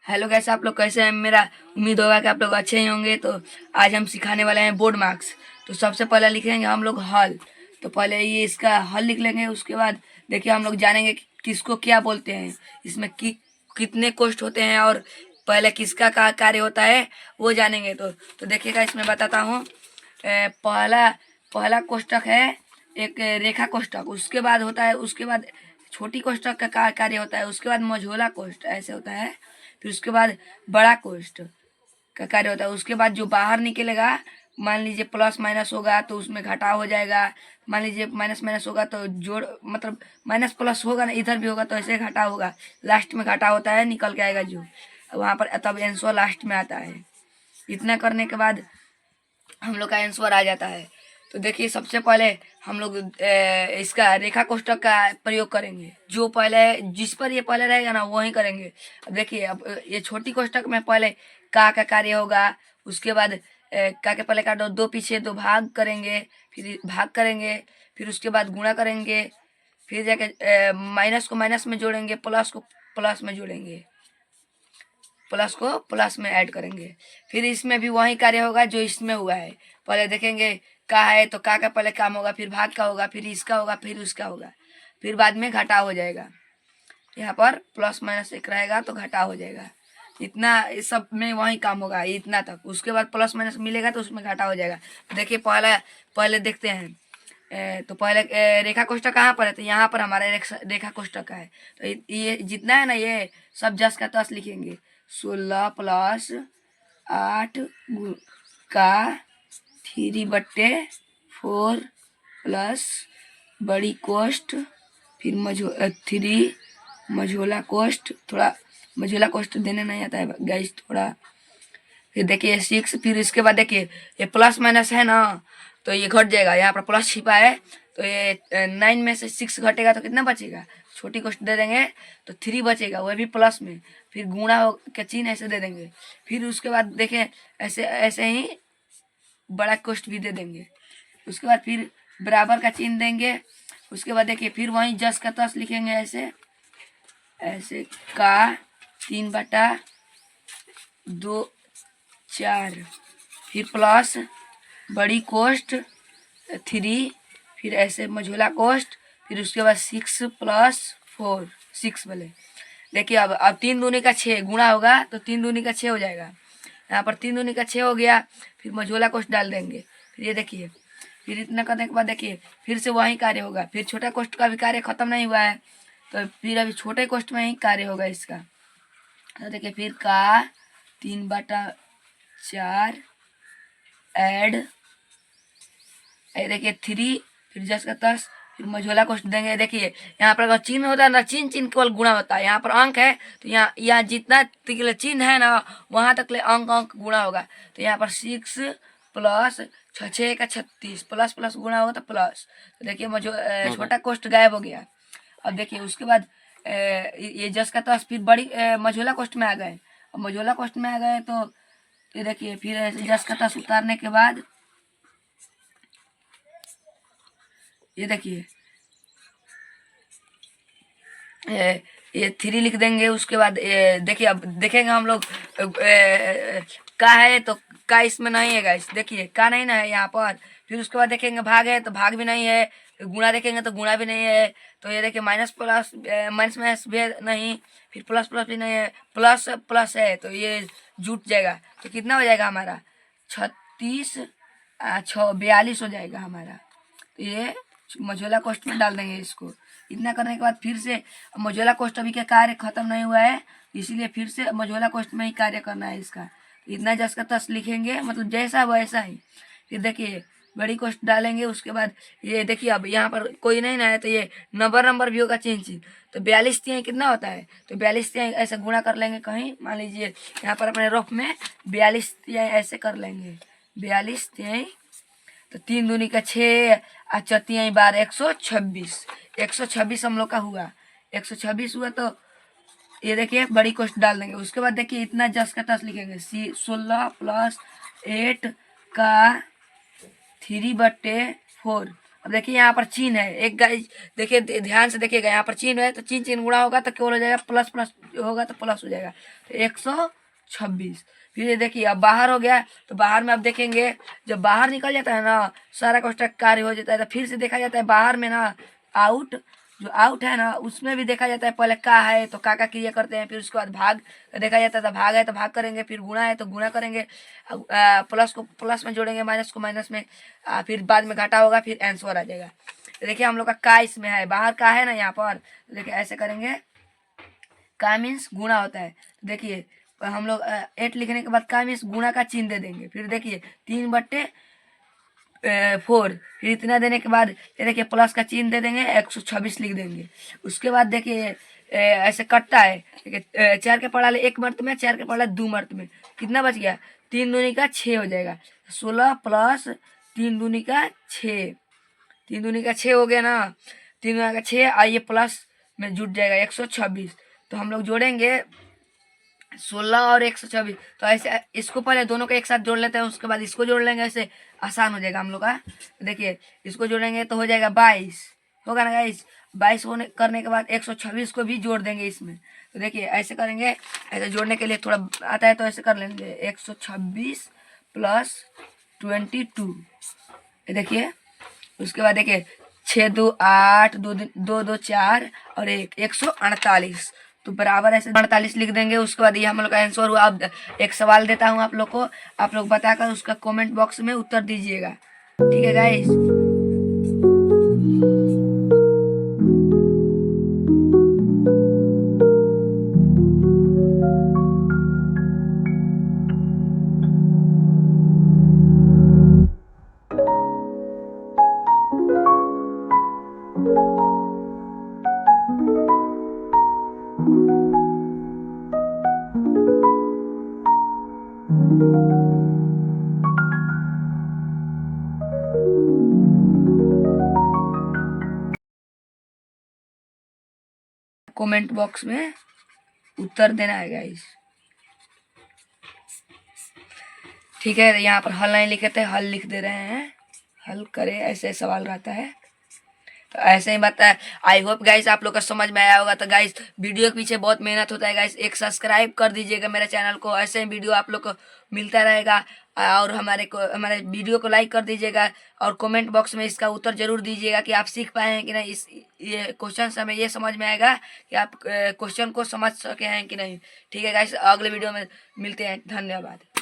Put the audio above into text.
Hello कैसे आप लोग कैसे हैं। मेरा उम्मीद होगा कि आप लोग अच्छे ही होंगे। तो आज हम सिखाने वाले हैं बोर्ड मार्क्स। तो सबसे पहले लिखेंगे हम लोग हल। तो पहले ये इसका हल लिख लेंगे। उसके बाद देखिए हम लोग जानेंगे कि किसको क्या बोलते हैं, इसमें कितने कोष्ठ होते हैं और पहले किसका का कार्य होता है वो जानेंगे। तो देखिएगा इसमें बताता हूँ। पहला पहला कोष्ठक है एक रेखा कोष्ठक। उसके बाद होता है, उसके बाद छोटी कोष्ठक का कार्य होता है। उसके बाद मझोला कोष्ठ ऐसे होता है। फिर उसके बाद बड़ा कोष्ठ का कार्य होता है। उसके बाद जो बाहर निकलेगा, मान लीजिए प्लस माइनस होगा तो उसमें घटाव हो जाएगा। मान लीजिए माइनस माइनस होगा तो जोड़, मतलब माइनस प्लस होगा ना, इधर भी होगा तो ऐसे घटाव होगा। लास्ट में घटा होता है, निकल के आएगा जो वहाँ पर, तब आंसर लास्ट में आता है। इतना करने के बाद हम लोग का आंसर आ जाता है। तो देखिए सबसे पहले हम लोग इसका रेखा कोष्ठक का प्रयोग करेंगे। जो पहले जिस पर ये पहले रहेगा ना वही करेंगे। अब देखिए, अब ये छोटी कोष्ठक में पहले का कार्य होगा। उसके बाद का के पहले काटो, दो पीछे दो भाग करेंगे, फिर भाग करेंगे, फिर उसके बाद गुणा करेंगे, फिर जाके माइनस को माइनस में जोड़ेंगे, प्लस को प्लस में जोड़ेंगे, प्लस को प्लस में ऐड करेंगे। फिर इसमें भी वही कार्य होगा जो इसमें हुआ है। पहले देखेंगे का है तो का पहले काम होगा, फिर भाग का होगा, फिर इसका होगा, फिर उसका होगा, फिर बाद में घटा हो जाएगा। यहाँ पर प्लस माइनस एक रहेगा तो घटा हो जाएगा। इतना इस सब में वही काम होगा इतना तक। उसके बाद प्लस माइनस मिलेगा तो उसमें घटा हो जाएगा। देखिए पहले देखते हैं। तो पहले रेखा कोष्ठक कहाँ पर है, तो यहाँ पर हमारा रेखा कोष्ठक है। तो ये जितना है ना, ये सब जस का तस लिखेंगे। 16 प्लस 8 का 3/4 प्लस बड़ी कोष्ठ, फिर 3 मझोला कोष्ठ। थोड़ा मझोला कोष्ठ देने नहीं आता है गाइस थोड़ा। फिर देखिए 6, फिर इसके बाद देखिए ये प्लस माइनस है ना, तो ये घट जाएगा। यहाँ पर प्लस छिपा है तो ये 9 में से 6 घटेगा तो कितना बचेगा। छोटी कोष्ठ दे देंगे तो 3 बचेगा, वह भी प्लस में। फिर गुणा हो के चिन्ह ऐसे दे देंगे। फिर उसके बाद देखें ऐसे ऐसे ही बड़ा कोष्ठ भी दे देंगे। उसके बाद फिर बराबर का चिन्ह देंगे। उसके बाद देखिए फिर वहीं जस का तस लिखेंगे ऐसे ऐसे का 3/2 4, फिर प्लस बड़ी कोष्ठ 3, फिर ऐसे मझोला कोष्ठ, फिर उसके बाद 6 + 4 6 वाले। देखिए अब 3 दूनी का 6 गुणा होगा तो 3 दूनी का 6 हो जाएगा। यहाँ पर 3 दूनी का 6 हो गया। फिर मझोला कोष्ठ डाल देंगे। फिर ये देखिए, फिर इतना करने के बाद देखिए फिर से वही कार्य होगा। फिर छोटा कोष्ठ का भी कार्य खत्म नहीं हुआ है, तो फिर अभी छोटे कोष्ठ में ही कार्य होगा इसका। तो देखिए फिर का 3/4 ऐड देखिए 3, फिर जस का तस, फिर मझोला कोष्ठ देंगे। देखिए यहाँ पर अगर चिन्ह होता है ना, चिन्ह चिन्ह केवल गुणा होता है। यहाँ पर अंक है तो यहाँ जितना तक चिन्ह है ना वहाँ तक ले अंक अंक गुणा होगा। तो यहाँ पर 6 प्लस 6 का 36 प्लस प्लस गुणा होगा तो प्लस। तो देखिए छोटा कोष्ठ गायब हो गया। अब देखिए उसके बाद ये जस का तस, फिर बड़ी मझोला कोष्ठ में आ गए। अब मझोला कोष्ठ में आ गए तो ये देखिए फिर जस का तस उतारने के बाद ये देखिए ये 3 लिख देंगे। उसके बाद देखिए अब देखेंगे हम लोग का है तो का इसमें नहीं है गाइस। देखिए का नहीं ना है यहाँ पर। फिर उसके बाद देखेंगे भाग है तो भाग भी नहीं है, गुणा देखेंगे तो गुणा भी नहीं है। तो ये देखिए माइनस प्लस माइनस माइनस भी नहीं, फिर प्लस प्लस भी नहीं है, प्लस प्लस है तो ये जुट जाएगा। तो कितना हो जाएगा हमारा 36 42 हो जाएगा हमारा। तो ये मझोला कोष्ठ में डाल देंगे इसको। इतना करने के बाद फिर से मझोला कोष्ठ अभी का कार्य खत्म नहीं हुआ है, इसीलिए फिर से मझोला कोष्ठ में ही कार्य करना है इसका। इतना जस का तस लिखेंगे, मतलब जैसा वैसा ही। फिर देखिए बड़ी कोष्ठ डालेंगे। उसके बाद ये देखिए अब यहाँ पर कोई नहीं ना है तो ये नंबर भी होगा चिन्ह चिन्ह। तो 42 तिहाई कितना होता है, तो 42 तिहाई ऐसे गुणा कर लेंगे कहीं। मान लीजिए यहाँ पर अपने रफ में 42 तिहाई ऐसे कर लेंगे। 42 तिहाई तो 3 दूनी का 6 और 4 तिहाई 12 126। 126 हम लोग का हुआ। 126 हुआ तो ये देखिए बड़ी कोष्ठ डाल देंगे। उसके बाद देखिए इतना जस का तस लिखेंगे। 16 + 8 का 3/4। अब देखिए यहाँ पर चिन्ह है एक गाइस, देखिए ध्यान से देखिएगा, यहाँ पर चिन्ह है तो चिन्ह चिन्ह गुणा होगा तो केवल हो जाएगा प्लस, प्लस होगा तो प्लस हो जाएगा, तो 126। फिर ये देखिए अब बाहर हो गया, तो बाहर में अब देखेंगे जब बाहर निकल जाता है ना सारा कोष्टक कार्य हो जाता है, तो फिर से देखा जाता है बाहर में ना आउट, जो आउट है ना उसमें भी देखा जाता है पहले का है तो का क्रिया करते हैं, फिर उसके बाद भाग देखा जाता है, तो भाग है तो भाग करेंगे, फिर गुणा है तो गुणा करेंगे, प्लस को प्लस में जोड़ेंगे, माइनस को माइनस में, फिर बाद में घाटा होगा, फिर आंसर आ जाएगा। तो देखिए हम लोग का इसमें है, बाहर का है ना यहाँ पर, तो देखिए ऐसे करेंगे, का मीन्स गुणा होता है, तो देखिए हम लोग 8 लिखने के बाद का मीन्स गुणा का चिन्ह दे देंगे, फिर देखिए 3/4, फिर इतना देने के बाद ये देखिए प्लस का चिन्ह दे देंगे, 126 लिख देंगे। उसके बाद देखिए ऐसे कटता है, देखिए 4 के पढ़ा ले 1 मर्त में, 4 के पढ़ा 2 मर्त में, कितना बच गया, 3 दूनी का 6 हो जाएगा, 16 प्लस 3 दूनी का 6, 3 दूनी का 6 हो गया ना, 3 दूनी का 6, आइए प्लस में जुट जाएगा 126। तो हम लोग जोड़ेंगे 16 और 126, तो ऐसे इसको पहले दोनों को एक साथ जोड़ लेते हैं, उसके बाद इसको जोड़ लेंगे, ऐसे आसान हो जाएगा हम लोग का। देखिए इसको जोड़ेंगे तो हो जाएगा 22, होगा ना गाइस, 22 होने करने के बाद 126 को भी जोड़ देंगे इसमें। तो देखिए ऐसे करेंगे, ऐसे जोड़ने के लिए थोड़ा आता है तो ऐसे कर लेंगे, 126 प्लस 22, देखिए उसके बाद देखिए 6 2 8, 2 2 2 4 और 148, तो बराबर ऐसे 48 लिख देंगे। उसके बाद ये हम लोग का आंसर हुआ। अब एक सवाल देता हूँ आप लोग को, आप लोग बताकर उसका कमेंट बॉक्स में उत्तर दीजिएगा, ठीक है गाइस। कमेंट बॉक्स में उत्तर देना है गाइस, ठीक है। यहाँ पर हल नहीं लिखे थे, हल लिख दे रहे हैं, हल करें ऐसे सवाल रहता है, तो ऐसे ही बात है। आई होप गाइस आप लोग का समझ में आया होगा। तो गाइस वीडियो के पीछे बहुत मेहनत होता है गाइस, एक सब्सक्राइब कर दीजिएगा मेरे चैनल को, ऐसे ही वीडियो आप लोग को मिलता रहेगा, और हमारे वीडियो को लाइक कर दीजिएगा, और कमेंट बॉक्स में इसका उत्तर जरूर दीजिएगा कि आप सीख पाए हैं कि नहीं, इस ये क्वेश्चन से हमें ये समझ में आएगा कि आप क्वेश्चन को समझ सके हैं कि नहीं, ठीक है गाइस। अगले वीडियो में मिलते हैं, धन्यवाद।